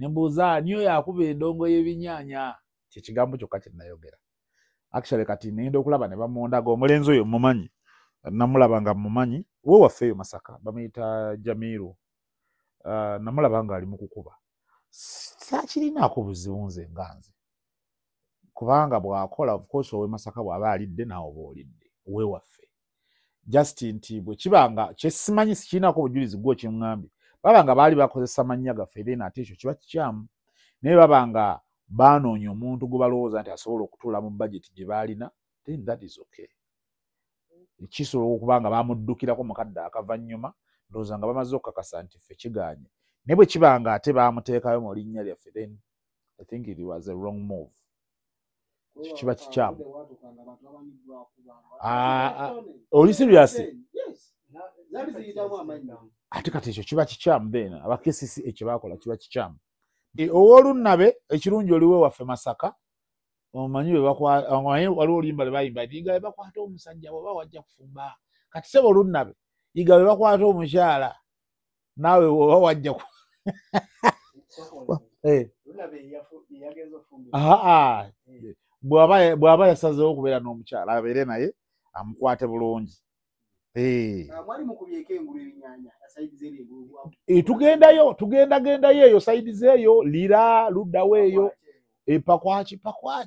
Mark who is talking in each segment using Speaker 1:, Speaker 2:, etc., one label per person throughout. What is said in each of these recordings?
Speaker 1: nembuuza niyo yakuba endongo y'ebinyaanya kyekigambo kyokka kye nayogera. Actually kati nenda okulaba ne bamondaga omulenzi oyo mumanyi namulaba nga mumanyi we waffeeyo Masaka bamuyita Jamiru. Namulaba nga ali mu kukuba saakirinaako buzibu nze nga nze kubanga bw'akola of course owe Masaka bw'aba alidde naawe oba olidde we waffe just nti bwe kibanga kyesimanyi sikirinaako obujulizi gwo kiŋŋambye babanga baali bakozesa mannya gaffe then ate ekyo kiba kikyamu naye babanga baanoonya omuntu gwe balowooza nti asobola okutuula mu budget gye baalina then that is okay. Kisobola okuba nga baamuddukirako mukadde akavannyuma ndowooza nga bamaze okukakasa nti ffe kigaanye naye bwe kiba nga ate baamuteekayo mu linnya lyaffe then I think it was a wrong move. Kiba kikyamu. Oli serious? Ate kati ekyo kiba kikyamu then abakesisi ekyo baakola kiba kikyamu. Ow'olunnabe ekirungi oliwe waffe Masaka omanyi waliwo olimba lwe bayimba yiga bakwata omusajja bw'oba wajja kufumba kati sebo olunnabe yiga bwe bakwata omukyala naawe bw'oba wajja bw'aba yasazeewo okubeera n'omukyala abeere naye amukwate bulungi. Tugendagendayo eyo sayidi zeeyo lira luddawo eyo pakwaki pakwa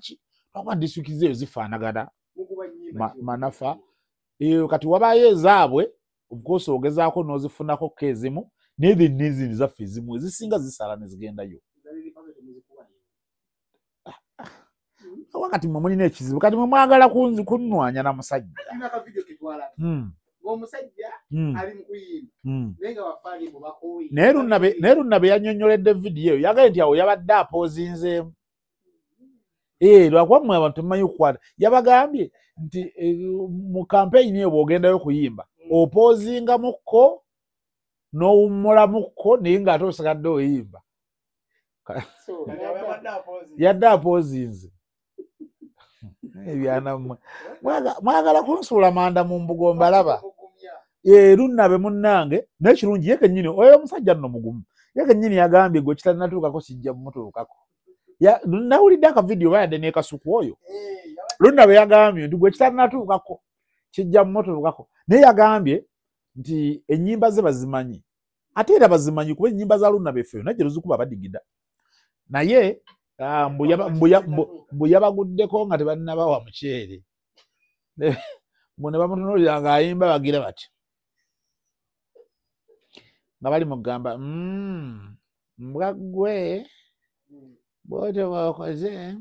Speaker 1: disitulikiti zeeyo zifaanagana Manafa kati wabaayo ezaabwe of course ogezaako n'ozifunako kezimu naye n'ezindi zaffe ezimu ezisinga zisala ne zigendayo. Wakati mwe mulina ekizibu kati mwe mwagala kunnwanya na musajja.
Speaker 2: Omusajja ali mu kuyimba naye nga bafaali mu bakooyi.
Speaker 1: Naye Lunnabe yannyonnyoledde vidiyo eyo yagaye nti awo yabadde apoozinzeemu. Lwakuba mmwe abantu temumanyi kukwata yabagambye nti mu kampeyini eyo bw'ogendayo kuyimba opoozingamukko n'owummulamuko naye ng'ate osigadde oyimba. Yadde apoozinze. Ebyana mmwe mwagala kunsuula manda mu mbugo mbalaba. Lunnabe munnange n'ekirungi ye kennyini oyo omusajja nno mugumu ye kennyini yagambye gwe kitanatuukako kijja mumutuukako. Nawulidde akavidiyo bayadde n'ekasuku oyo Lunnabe yagambye nti gwe kitanatuukako kijja mumutuukako naye yagambye nti ennyimba ze bazimanyi ate era bazimanyi kuba ennyimba za Lunnabe ffe yonna gye tuzikuba badigida naye mbu yabaguddeko nga tebannabawa muceere mbu ne bamutunuulira ng'ayimba bagira bati nga bali mu kugamba mbwa ggwe bw'otyo bw'okoze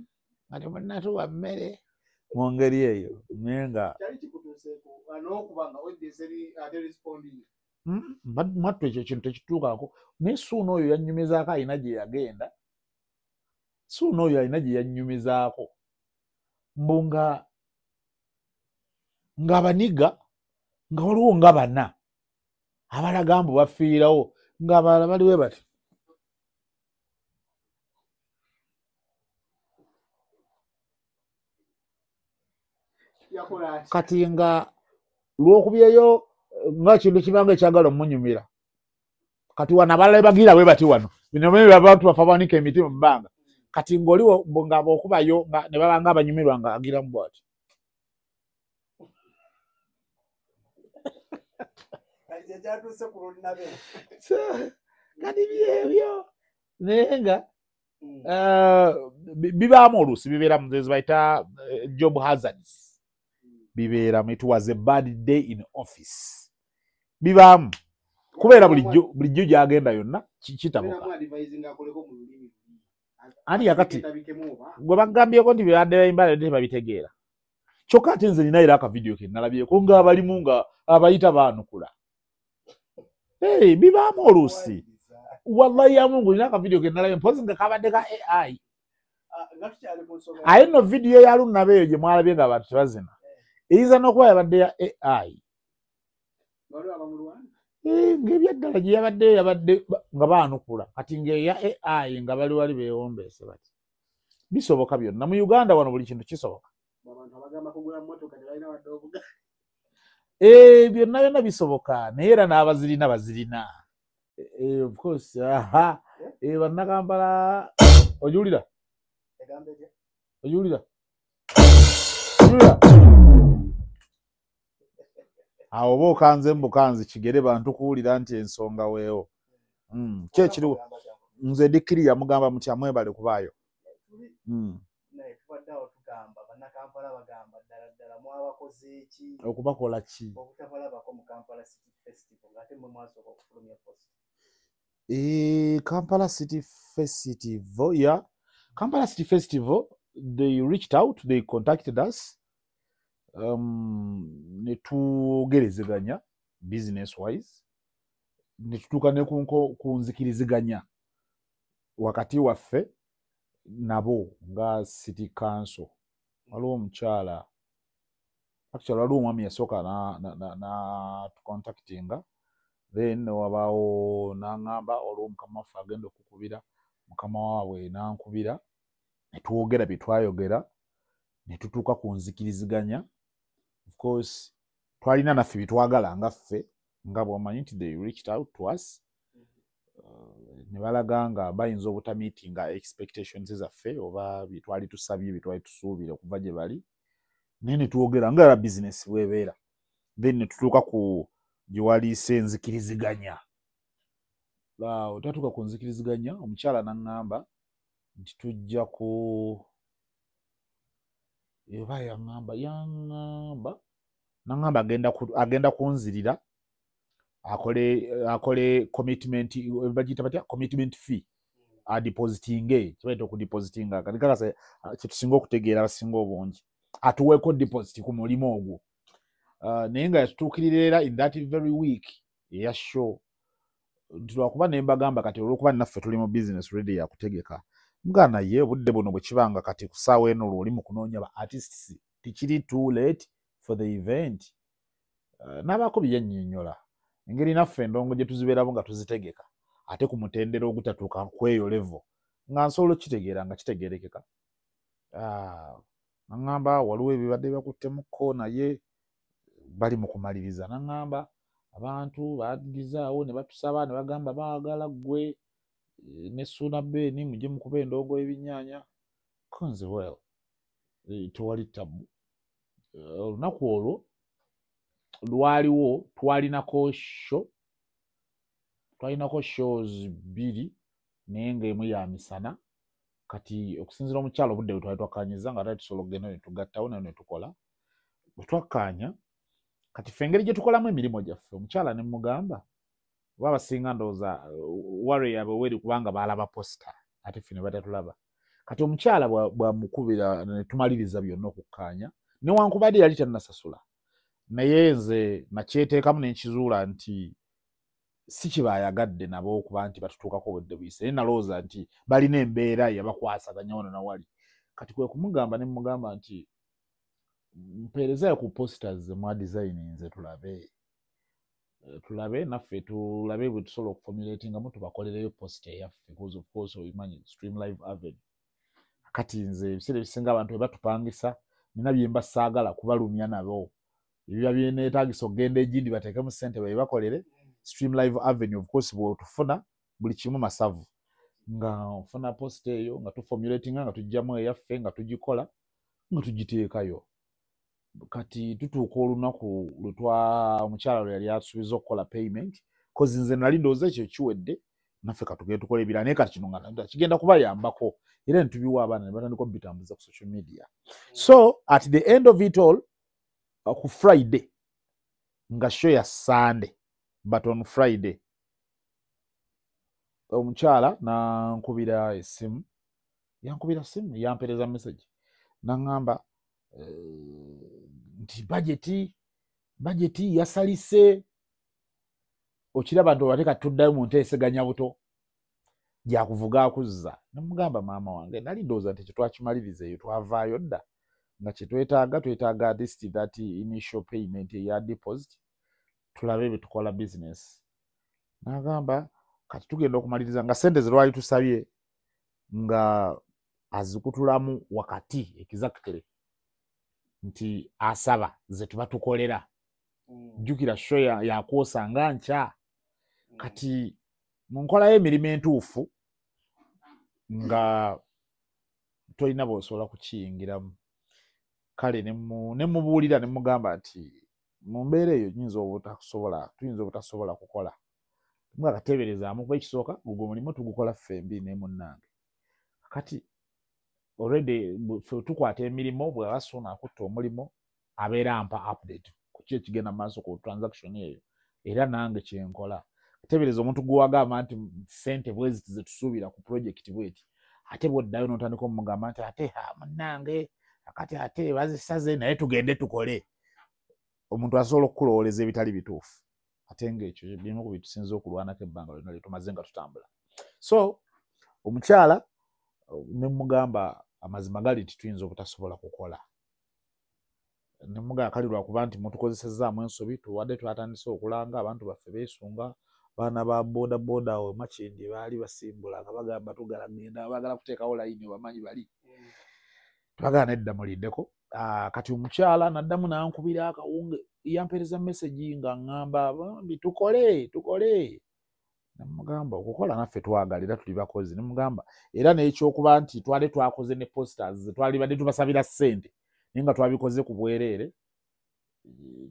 Speaker 1: nga temunnatuwa mmere mu ngeri eyo naye nga mwattu ekyo kintu tekituukako naye Suuna oyo yannyumizaako alina gye yagenda Suuna oyo alina gye yannyumizaako mbu nga abaniga nga waliwo nga bana abalaga mbu bafiirawo ng'abalala baliwe bati kati nga lw'okubyeyo nga kintu kibanga ekyagala omunyumira kati wano abalala bagira bwe bati wano bino bye abantu bafa banika emiti mu bbanga kati ng'oliwo nga bw'okubayo ne baba nga abanyumirwa nga agira mu bwati. Kati byebyo naye nga bibaamu oluusi bibeera mu ze bayita job hazards bibeeramu. It was a bad day in office bibaamu kubeera bulijjo gyagenda yonna kitabuka ani yakati gwe bagambyeko nti bibadde bayimba nti babitegeera kyokka ate nze nina era akavidiyo ke nalabyeko ng'abalimu nga abayita baanukula bibaamu oluusi wallahi ya Mungu nina akavidiyo ke nalabye mpozi nga kabadde ka AI aye nno vidiyo ya Lunnabe eyo gye mwalabye nga abantu tebazina eyinza n'okuba yabadde ya AI ng'ebyaddala gye yabadde nga baanukula kati ng'eya AI nga bali wali beewombeese bati bisoboka byonna mu Uganda wano buli kintu kisoboka byonna bisoboka naye era n'abazirina bazirina of course bannakampala ojulira
Speaker 2: Egambe
Speaker 1: ojulira awo oba okanze mbukanzi kigere bantu kuwulira nti ensonga weewo kyekiriwo nze dikiri yamugamba muti amwebale kubaayo
Speaker 2: tubaddeawo tugamba bannakampala bagamba ddala mwabakoze eki
Speaker 1: okubakola ki
Speaker 2: obutabalabako mu Kampala City Festival ng'ate mwe mwasooka okufulumya post.
Speaker 1: Kampala City Festival, yeah. Kampala City Festival, they reached out, they contacted us. Netugerezeganya business wise. Netutuka ne kunzikiriziganya wakati waffe nabo nga City Council. Waliwo omukyala actually waliwo omwami yasooka na contactinga. Then wabaawo n'aŋŋamba olwo mukama waffe agenda okukubira mukama waabwe n'ankubira ne twogera bye twayogera ne tutuuka ku nzikiriziganya. Of course twalina naffe bye twagala nga ffe nga bw'omanyi nti they reached out to us ne balaga nga bayinza obutamiitinga expectations zaffe oba bye twali tusabye bye twali tusuubire okuva gye bali naye ne twogera nga era bizinesi bw'ebeera. Then ne tutuuka ku giwaliise nzikiriziganya. Otatuuka ku nzikiriziganya omukyala n'aŋŋamba nti tujja ku eba n'aŋŋamba agenda kunzirira akole commitment bagiyita batya commitment fee adepositinge kibaita okudepositinga kati kakasa kyetusinga okutegeera abasinga obungi atuweeko deposit ku mulimu ogwo. Naye nga yatutuukirira era in that very week eya show nti lwakuba ne mbagamba kati olw'okuba naffe tuli mu business ready yakutegeka mugana ye obudde buno bwe kibanga kati ku ssaawa eno lw'oli mu kunoonya ba artists tikiri too late for the event. N'abaako bye yannyonnyola engeri naffe endongo gye tuzibeerabo nga tuzitegeka ate ku mutendera ogutatuuka ku eyo level nga nsobola okitegeera nga kitegeerekeka. Naŋŋamba waliwo ebibadde byakuttemu naye bali mu kumaliriza. Naŋŋamba abantu baagizaawo ne batusaba ne bagamba baagala ggwe ne Ssuuna Beeni mujje mukuba endongo y'ebinnyanja. Konze well tewali ttabu. Olunaku olwo lwaliwo twalinako shows 2 naye ng'emu ya misana kati okusinziira omukyala obudde bwe twali twakkaanyiza nga tali tusobola okugenda ne tugattawo naye ne tukola bwe twakkaanya kati ffe engeri gye tukolamu emirimu gyaffe omukyala ne mugamba oba abasinga ndowooza ware yaabwe weri kubanga baalaba posita ate ffe ne batatulaba. Kati omukyala bw'amukubira ne tumaliriza byonna okukkaanya newankubadde yali tannasasula naye nze nakyeteekamu ne nkizuula nti si kibaayagadde nabo okuba nti batutuukako obudde buyise naye nalowooza nti balina embeera yabakwasaganya wano nawali. Kati kwe kumugamba ne mugamba nti mpeerezayo ku posters ze mwadesigninze tulabe naffe tulabe bwe tusobola okuformulatingamu tubakolereyo posta eyaffe because of course oyimanyi Stream Live Avenue. Kati nze ebiseera ebisinga abantu bwe batupangisa nina bye mba saagala kubalumya nabo ebyo byeneetaagisa okugenda egindi bateekemu ssente bebakolere. Stream Live Avenue of course bw'otufuna buli kimu masavu nga nfuna posta eyo nga tuformulatinga nga tujjamu eyaffe nga tugikola nga tugiteekayo. Kati tutuuka olunaku omukyala lwe yali asuubiza okukola payment kozi nze nali ndowooza ekyo kiwedde naffe katugende tukole ebirala naye kati kino nga kigenda kubayambako era ne tubiwa abaana ne batandika obitambuza ku social media. So at the end of it all ku Friday nga show ya Sunday but on Friday omukyala nankubira essimu yampeereza message naŋŋamba nti budgeti yasalise okiraba nti ate kati tuddayo mu nteeseganya buto gyakuvuga akuzza. Nemugamba maama wange nali ndowooza nti kyetwakimaliriza eyo twavaayo dda nga kyetwetaaga at least that initial payment eya deposit tulabe bye tukola business. N'agamba kati tugenda okumaliriza nga ssente ze lwali tusabye nga azikutulamu wakati exactly nti asaba ze tuba tukolera. Jjukira show yakwosanga nkya kati mu nkolayo emirimu entuufu nga tolina bw'osobola kukiyingiramu. Kale ne mubuulira ne mugamba nti mu mbeera eyo tuyinza obutasobola kukola. Mwakateeberezaamu kuba ekisooka gugwo mulimu tugukola ffembi ne munnange. Kati already ffe tukwata emirimu bw'aba Ssuuna akutta omulimu abeera ampa update ku ki ekigenda mu maaso ku transaction eyo era nange kyenkola. Teebereza omuntu gwe wagamba nti ssente bweziti ze tusuubira ku project bweti ate bw'oddayo n'otandika omugamba nti ate munnange akati ate bazisaze naye tugende tukole. Omuntu asobola okukulowoleza ebitali bituufu ate ng'ekyo bimu ku bitusinza okulwanako ebbanga lyonna lye tumaze nga tutambula. So omukyala ne mugamba amazima gali nti tuyinza obutasobola kukola. Ne mugamba kali lwakuba nti mutukozesezzaamu ensobi tuwadde twatandise okulanga abantu baffe beesunga baana ba boda boda awo Makindye baali basimbula nga bagamba tugala genda baagala kuteekawo layini bamanyi bali. Twagala nedda muliddeko. Kati omukyala naddamu n'ankubira akawunge yampeereza message nga ngamba tukole. Namugamba okukola naffe twagala era tuli bakozi. Nemugamba era n'ekyokuba nti twali twakoze ne posters twali badde tubasabira ssente naye nga twabikoze ku bwereere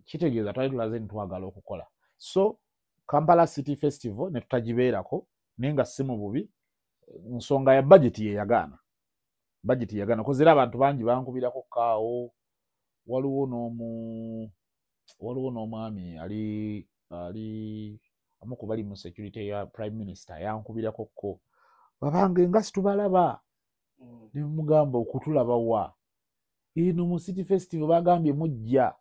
Speaker 1: kitegeeza twali tulaze ntwagala okukola. So Kampala City Festival ne tutagibeerako naye nga si mu bubi nsonga ya budget ye yagaana. Budget yagaana kozera abantu bangi bankubirako kaawo. Waliwo n'omwami ali amuku bali mu security ya Prime Minister yankubirako ko babange nga situbalaba. Ne mugamba okutulaba wa ino mu City Festival bagambye mujja.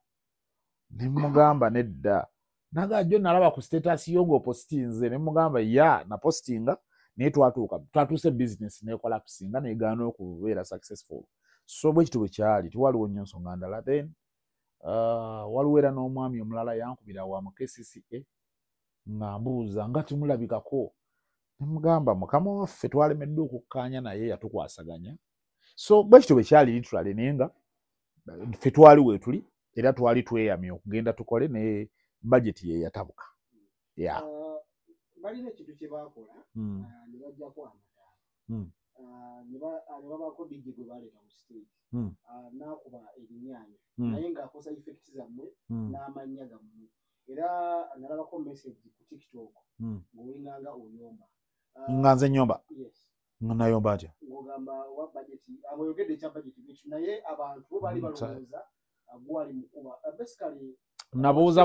Speaker 1: Ne mugamba nedda nagajjo nalaba ku status yongo postinze. Ne mugamba ya na postinga naye twatuuse business nekola kusinga negaana okubeera successful. So bwe kitwe kyali tiwaliwo nnyo nsonga ndala. Then waliwo era n'omwami omulala yankubira wa mu KCCA nga mbuuza nga timulabikako. Ne mugamba mukama waffe twalemeddwa okukkaanya naye yatukwasaganya. So bwe kitwe kyali litulale naye nga ffe twali weetuli era twali tweyamye okugenda tukole ne budget ye yatabuka.
Speaker 2: Balina ekintu kye baakola ne bajjako amataala ne babaako DJ gwe baleeta mu stage n'akuba ebinyaanya naye ng'akosa effect zammwe n'amannya gammwe era nalabako message ku TikTok ng'olinganga oyomba.
Speaker 1: Nga nze nnyomba? Nga nayomba atya?
Speaker 2: Ng'ogamba wa budget amweyogedde ekya budget bwekyo naye abantu bo baali balowooza gwali mukuba basically
Speaker 1: nabuuza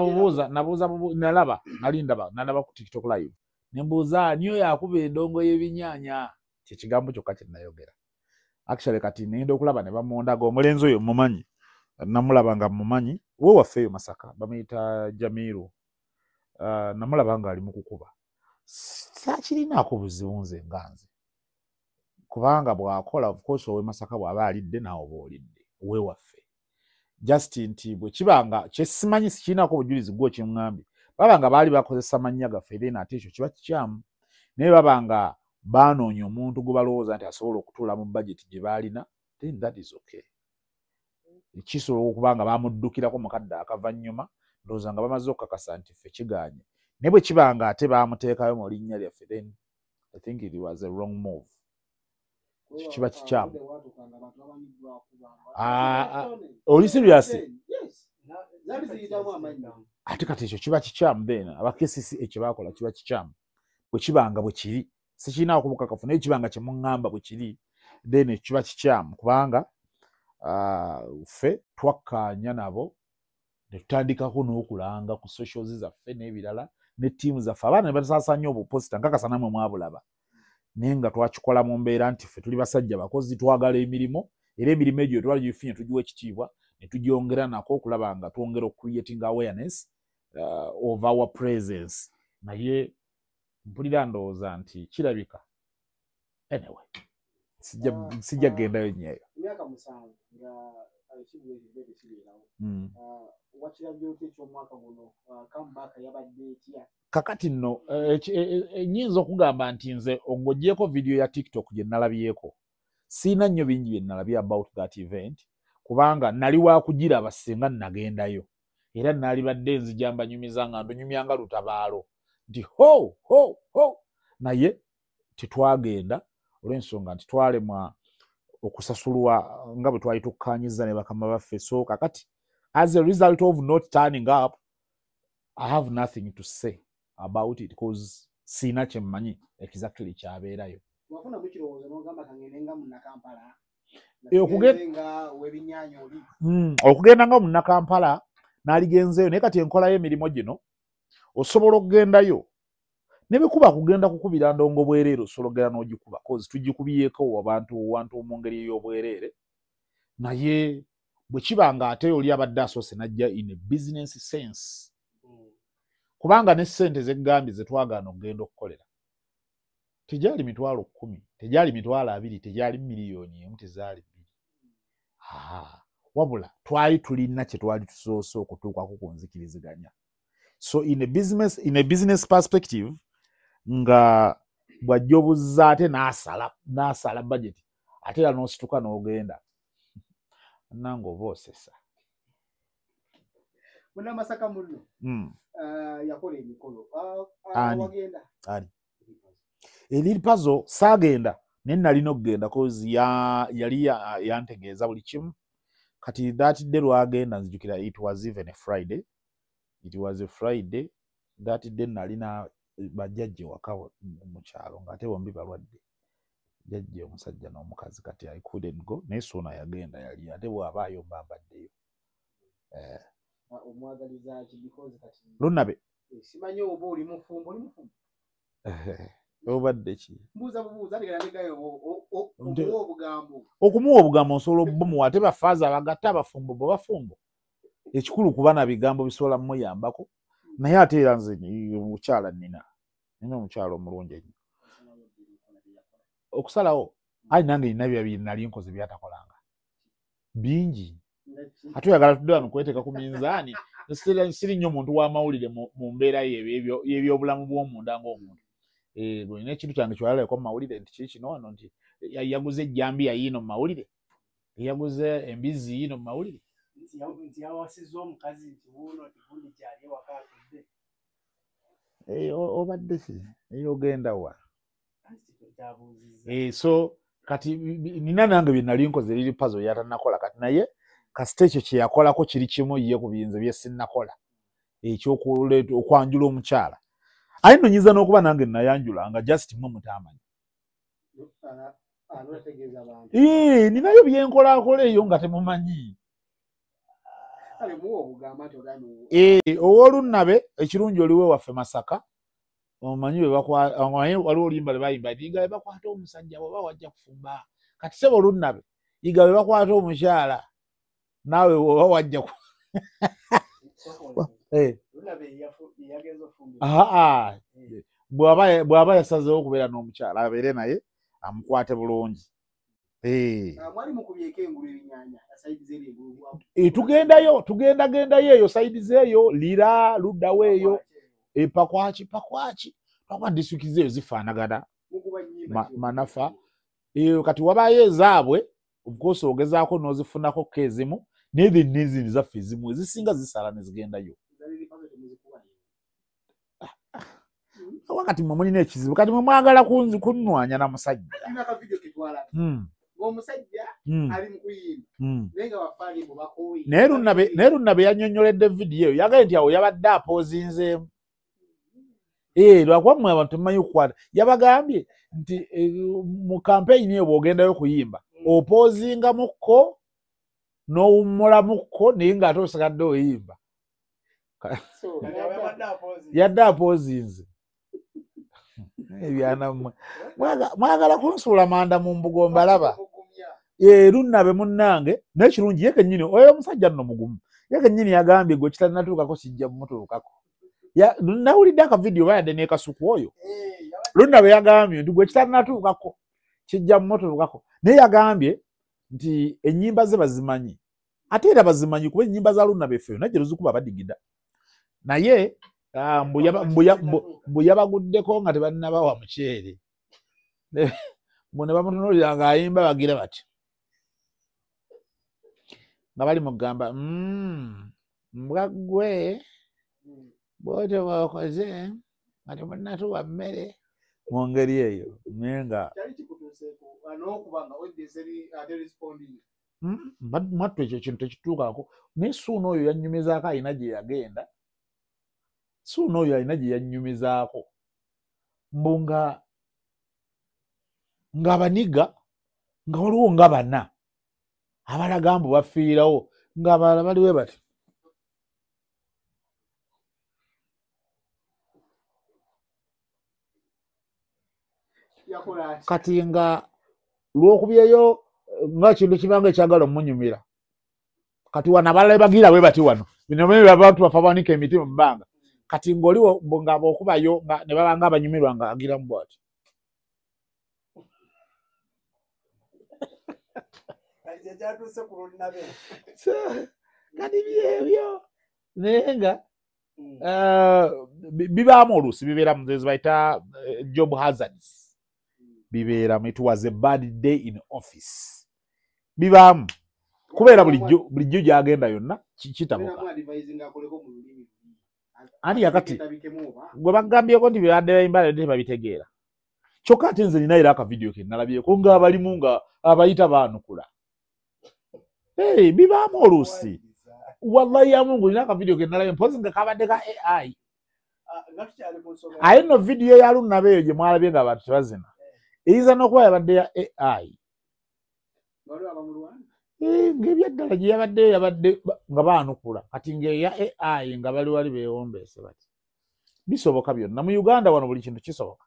Speaker 1: nalaba ku TikTok live nembuuza niyo yakuba endongo y'ebinyaanya kyekigambo kyokka kye nayogera. Actually kati nenda okulaba ne bamondaga omulenzi oyo mumanyi namulaba nga mumanyi we waffe eyo Masaka bamuyita Jamiru. Namulaba nga ali mu kukuba saakirinaako buzibu nze nga nze kubanga bw'akola of course owe Masaka bw'aba alidde naawe oba olidde we waffe. Just nti bwe kibanga kyesimanyi sikirinaako obujulizi gwo kimugambye babanga baali bakozesa mannya gaffe then ate ekyo kiba kikyamu naye babanga baanoonya omuntu gwe balowooza nti asobola okutuula mu budget gye baalina then that is okay. Kisobola okuba nga baamuddukirako mukadde akavannyuma ndowooza nga bamaze okukakasa nti ffe kigaanye naye bwe kibanga ate baamuteekayo mu linnya lyaffe then I think it was a wrong move. Kiba kikyamu. Oli serious? Ate kati ekyo kiba kikyamu then abakesisi ekyo baakola kiba kikyamu bwe kibanga bwe kiri sikirina okubukakafu naye kibanga kye muŋŋamba bwe kiri then kiba kikyamu kubanga ffe twakkaanya nabo ne tutandikako n'okulanga ku socials zaffe n'ebirala ne ttiimu zaffe abaana ne batusaasaanya obuposita nkakasa namwe mwabulaba naye nga twakikola mu mbeera nti ffe tuli basajja bakozi twagala emirimu era emirimu egyo twali gifunye tugiwa ekitiibwa ne tugyongera nako okulaba nga twongera okucreating awareness of our presence naye mpulira ndowooza nti kirabika anyway sijja kugendayo nnyo.
Speaker 2: Emyaka 7 nga ekibwezibwe kiriirawo wakirabye oti eky'omwaka guno comeback yabadde etya?
Speaker 1: Kakati nno nnyinza okugamba nti nze ng'oggyeko video ya TikTok gye nalabyeko siina nnyo bingi bye nalabye about that event kubanga nali wakugiraba singa nagendayo era nalibadde nzija mbanyumiza nga ndunyumya nga lutabaalo nti ho naye tetwagenda olw'ensonga nti twalemwa okusasulwa nga bwe twali tukkaanyiza ne bakama baffe. So kakati as a result of not turning up, I have nothing to say about it because sina kye mmanyi exactly kyabeerayo.
Speaker 2: Wafuna mukirowooza n'ogamba kangende nga munnakampala
Speaker 1: okugenda nga munnakampala n'aligenzeeyo naye kati enkolayo emirimu gino osobola okugendayo ne bikuba kugenda kukubira ndongo bwereere osobola okugenda n'ogikuba cause tugikubyeko abantu mu ngeri y'obwereere naye bwe kiba nga ate oli abadde asoose najja in a business sense kubanga ne ssente zeggambye ze twagaana okugenda okukolera tegyali 10,000 tegyali 20,000 tegyali miliyoni emu tezaali bbiri wabula twali tulina kye twali tusoose okutuukako ku nzikiriziganya. So in a business perspective nga bw'ajja obuzza ate n'asala budget ate era n'osituka n'ogenda nange oba osesa.
Speaker 2: Munnamasaka muno yakola emikolo wagenda
Speaker 1: ani Lil Puzzle saagenda naye nalina okugenda cause yali yantegeeza buli kimu kati that day lwagenda nzijukira it was even a Friday. It was a Friday. That day nalina bajjajje waka mu kyalo ng'ate bombi balwadde. Jjajje omusajja n'omukazi kati I couldn't go. Naye Sona yagenda yali ate bw'abaayo mbambaddeyo.
Speaker 2: Omwagaliza ki because kati
Speaker 1: Lunabe.
Speaker 2: Simanyi oba oli mufumbo.
Speaker 1: Obadde ki?
Speaker 2: Mbuuza ndigayo obugambo.
Speaker 1: Okumuwa obugambo osobola obumuwa ate bafaaza abagatta abafumbo bo bafumbo. Ekikulu kuba na bigambo bisobola mmuyambako naye ate era nze omukyala nina omukyala omulungi ennyo okusalawo nange nina byabiri nali nkoze byatakolanga bingi ate oyagala tudde wano kweteeka ku minzaani siri nnyo muntu w'amawulire mu mbeera y'ebyobulamu bw'omunda ng'omuntu bw'olina ekintu kyange kyoyalaleko mu mawulire nti kiri kino wano nti yaguze ejjambiya yiino mu mawulire yaguze embizi yiino mu mawulire
Speaker 2: nti yawasizza omukazi nti wuuno tibundi gyali ewaka atudde.
Speaker 1: Obadde ki naye ogenda wa so kati nina nange bye nali nkoze Lil Puzzle yatannakola kati naye kasita ekyo kye yakolako kiri kimu ye ku biyinza bye sinnakola okwanjula omukyala aye nno nyiza n'okuba nange nayanjula nga just mmwe mutamanyi ninayo byenkolaakola eyo nga temumanyi. Ow'Olunabe ekirungi oliwe waffe Masaka omanyi waliwo oluyimba lwe bayimba yiga bwe bakwata omusajja bw'oba wajja kufumba kati sebo Olunabe yiga bwe bakwata omukyala naawe bw'oba wajja bw'aba yasazeewo okubeera n'omukyala abeere naye amukwate bulungi. Tugendagendayo eyo sayidi zeeyo lira luddawo eyo pakwaki disitulikiti zeeyo zifaanagana Manafa kati wabaayo ezaabwe of ogezaako n'ozifunako ko ezimu naye n'ezindi zaffe ezimu ezisinga zisala ne zigendayo. Wakati mwe mulina ekizibu kati mwe mwagala kunnwanya na musajja.
Speaker 2: Omusajja ali mu kuyimba naye nga bafaali mu bakooyi.
Speaker 1: Naye Lunabe yannyonnyoledde vidiyo yagaye nti awo yabadde apoozinzeemu. Lwakuba mmwe abantu temumanyi kukwata yabagambye nti mu kampeyini eyo bw'ogendayo kuyimba opoozingamukko n'owummulamuko naye ng'ate osigadde oyimba. Yadde apoozinze. Ebyanammwe mwagala kunsuula manda mu mbugo mbalaba. Lunabe munnange naye kirungi ye kennyini oyo omusajja nno mugumu ye kennyini yagambye gwe kitanatuukako kijja mumutuukako. Nawulidde akavidiyo bayadde n'ekasuku oyo Lunabe yagambye nti gwe kitanatuukako kijja mumutuukako naye yagambye nti ennyimba ze bazimanyi ate era bazimanyi kuba ennyimba za Lunabe ffe yonna gye tuzikuba badigida naye mbu yabaguddeko nga tebannabawa muceere mbu ne bamutunuulira ng'ayimba bagira bati nga bali mu kugamba mbwa ggwe bw'otyo bw'okoze nga temunnatuwa mmere mu ngeri eyo nenga mattu ekyo kintu tekituukako naye Ssuuna oyo yannyumizaako alina gye yagenda Ssuuna oyo alina gye yannyumizaako mbu ng'abaniga nga waliwo nga bana abalaga mbu bafiirawo ng'abalala baliwe bati kati nga lw'okubyeyo nga kintu kibanga ekyagala omunyumira kati wano abalala bagira bwe bati wano bino bwe abantu bafa banika emiti mu bbanga kati ng'oliwo nga bw'okubayo ne baba nga abanyumirwa nga agira mu bwati kati byebyo naye nga bibaamu oluusi bibeeramu zezibayita job hazards bibeeramu. It was a bad day in office bibaamu kubeera bulijjo gyagenda yonna kitabuka ani yakati gwe bagambyeko nti bibadde bayimbala tebabitegeera kyokka ate nze nina era akavidiyo ke nalabyeko ng'abalimu nga abayita baanukula bibaamu oluusi wallahi ya Mungu nina akavidiyo ke nalabye mpozi nga kabadde ka AI aye nno vidiyo ya lunnabe eyo gye mwalabye nga abantu tebazina eyinza n'okuba yabadde ya AI ng'ebyaddala gye yabadde nga baanukula kati ng'eya AI nga bali wali beewombeese bati bisoboka byonna mu Uganda wano buli kintu kisoboka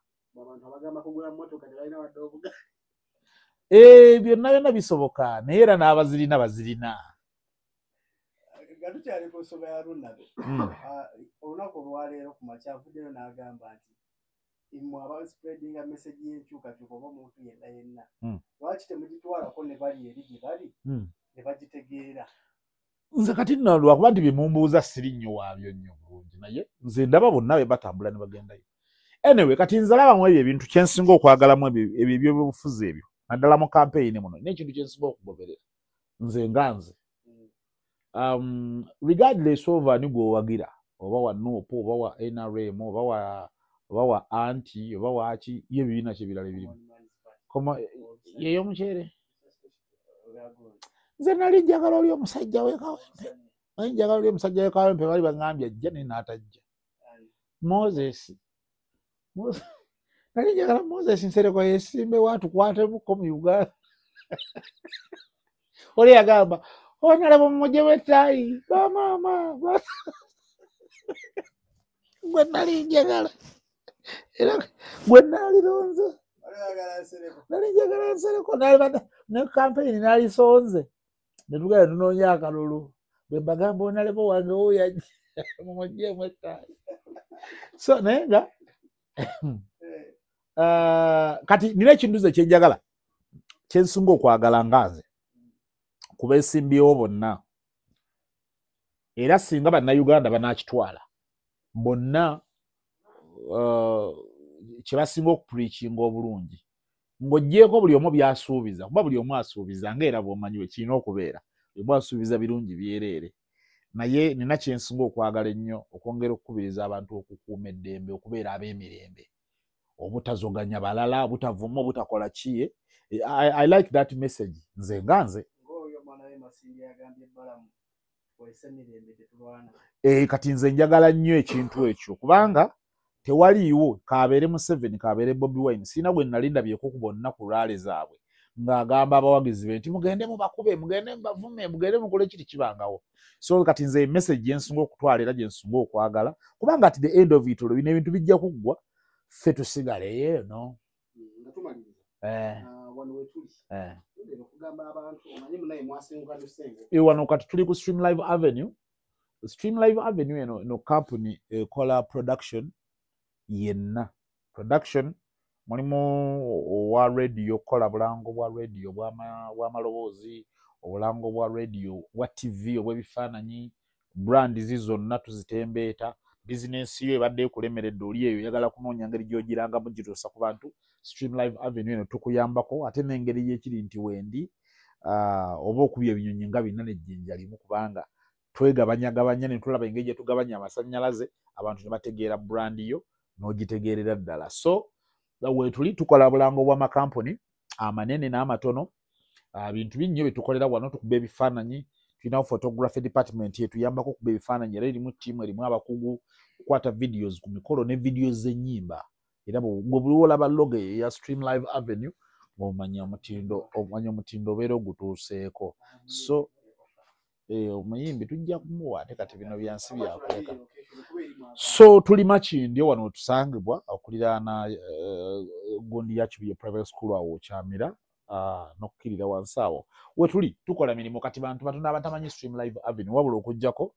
Speaker 1: byonna bisoboka naye era n'abazirina bazirina
Speaker 2: tukyali ku nsonga ya Lunnabe olunaku olwaleero ku makya avuddeyo n'agamba nti mmwe abaspreadinga message y'enkyukakyuka oba omuntu yenna lwaki temugitwalako ne bali eri gye bali ne bagitegeera.
Speaker 1: Nze kati nno lwakuba nti bimumbuuza siri nnyo waabyo nnyo bulungi naye nze ndaba bonna be batambula ne bagendayo. Anyway kati nze labamu ebyo ebintu kyensinga okwagalamu ebyo ebyobufuzi ebyo naddala mu campaign muno n'ekintu kyensinga okugoberera nze nga nze regardless of ani gweowagira oba wa NUP oba wa NRM oba wa anti oba waki ye bibiina kyebirala ebirimu yeyo omukyere nze nali njagala oli omusajja wekawempe bali baŋŋambye ajja naye n'atajja Moses nali njagala Moses Nsereko yesimbe watukwatebukko mu Uganda oli yagamba onalaba mumuje w'ettaayi bamaama gwe nali njagala era gwe nalironze nali njagala Nsereko ne campaign nalisonze ne tugenda tunoonya akalulu bwe mbagamba onalaba wange owoyajja mumujjeemu ettaayi so naye nga kati nina ekintu ze kyenjagala kyensinga okwagala nga nze ku beesimbyewo bonna era singa bannayuganda banaakitwala bonna kye basinga okupuliikinga obulungi ng'oggyeko buli omu byasuubiza kuba buli omu asuubiza ngaera bw'omanyi bwe kirina okubeera buli omu asuubiza birungi byereere naye nina kyensinga okwagala ennyo okwongera okukubiriza abantu okukuuma eddembe okubeera ab'emirembe obutazoganya balala obutavuma obutakola kiye I like that message nze nga nze kati nze njagala nnyo ekintu ekyo kubanga tewaliiwo kabeere Museveni kabeere Bobi Wine sina gwe nalindabyeko ku bonna ku rale zaabwe ng'agamba abawagizi be nti mugende mubakube mugende mubavume mugende mukole kiri kibangawo so kati nze message gyensinga okutwala era gyensinga okwagala kubanga at the end of it olwo bino ebintu bijja kuggwa ffe tusigaleyo no wano kati tuli ku Stream Live Avenue eno company ekola production yenna production mulimu owa radio kola bulango bwa radio bw'amaloboozi obulango bwa radio bwa TV obw'ebifaananyi brand zizonna tuzitembeeta bizinensi yo ebadde ekulemeredde oli eyo yagala kunoonya ngeri gy'ogirangamu gituusa ku bantu Stream Live Avenue eno tukuyambako ate n'engeri y'ekiri nti wendi oba okubya ebinyonyi nga bina n'ejjinja limu kubanga twegabanyagabanya ne tulaba engeri gye tugabanya amasannyalaze abantu ne bategeera brand yo n'ogitegeerera ddala so wetuli tukola bulango bwa makampuni amanene n'amatono bintu binnyo byetukolera wano tukuba ebifaananyi tulinawo photography department yetuyambako okuba ebifaananyi era erimu ttiimu erimu abakugu kukwata videos ku mikolo ne videos z'ennyimba era bwe olaba logo eya Stream Live Avenue ng'omanya omutindo obeera ogutuuseeko so omuyimbi tujja kumuwa ate kati bino byansi byakuleka so tuli Makindye wano tusangibwa okuliraana gundi ya Kibuye Private School awo Kyamira n'okkirira wansi awo wetuli tukola mirimu kati bantu batono abatamanyi Stream Live Avenue wabula okujjako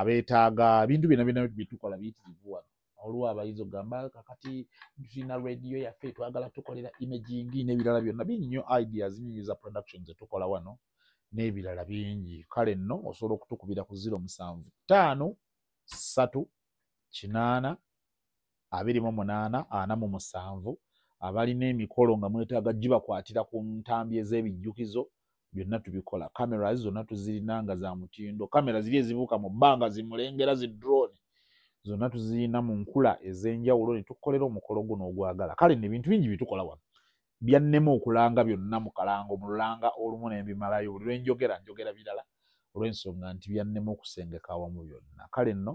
Speaker 1: beetaaga bintu byonna byetukola biyitirivu wano olwo abayizi ogamba kakati tulina radio yaffe twagala tukolera imaging n'ebirala byonna binnyo ideas nyingi za productions zetukola wano n'ebirala bingi kale nno osobola okutukubira ku 075384847 abalina emikolo nga mwetaaga gibakwatira ku ntambi ez'ebijjukizo byonna tubikola kamera zonna tuzirina nga za mutindo kamera ziri ezibuuka mu bbanga zimulengera zi drone zonna tuzirina mu nkula ez'enjawulo ne tukolera omukolo guno ogwagala kale n'ebintu bingi bitukola wano byannema okulanga byonna mu kalango mu lulanga olumu n'ebimalayo buli lwenjogera njogera birala olw'ensonga nti byannema okusengeka awamu byonna kale nno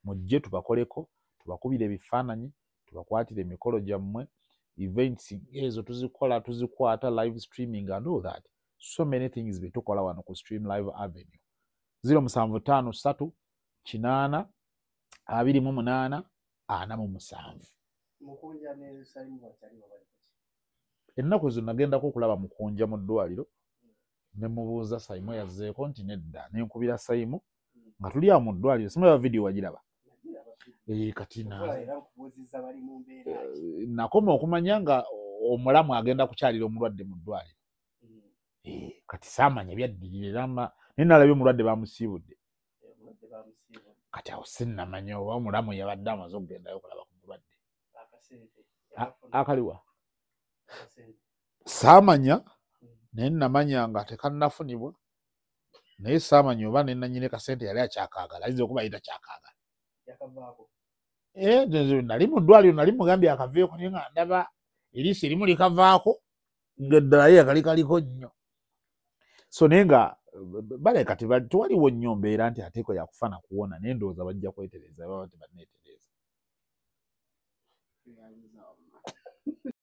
Speaker 1: mujje tubakoleko tubakubire ebifaananyi tubakwatire emikolo gyammwe events ezo tuzikwata live streaming and all that so many things bitukola wano ku Stream Live Avenue 075384847 ennaku ezo nagendako okulaba Mukunja mu ddwaliro ne mubuuza Saimo yazzeeko nti nedda nenkubira Saimo nga tuli awo mu ddwaliro simulaba video wagiraba kati nakoma okumanya nga omulamu agenda kukyalira omulwadde mu ddwaliro kati saamanya byaddirira era naye nalabye omulwadde bamusiibudde kati awo sinnamanya oba omulamu yabadde amaze okugendayo okulaba ku mulwadde akaliwa saamanya naye namanya nga tekannafunibwa naye saamanya oba nenanyine kasente yali akyakaagala ayinza okuba ayita kyakaagala nali mu ddwaliro nali mugambye akaveeko naye nga ndaba eriiso erimu likavaako ngaeddala ye kalikaliko nnyo so naye nga baleka tewaliwo nnyo mbeera nti ateeko yakufa na kuwona naye ndowooza bajja kwetereza baba tebanneetereza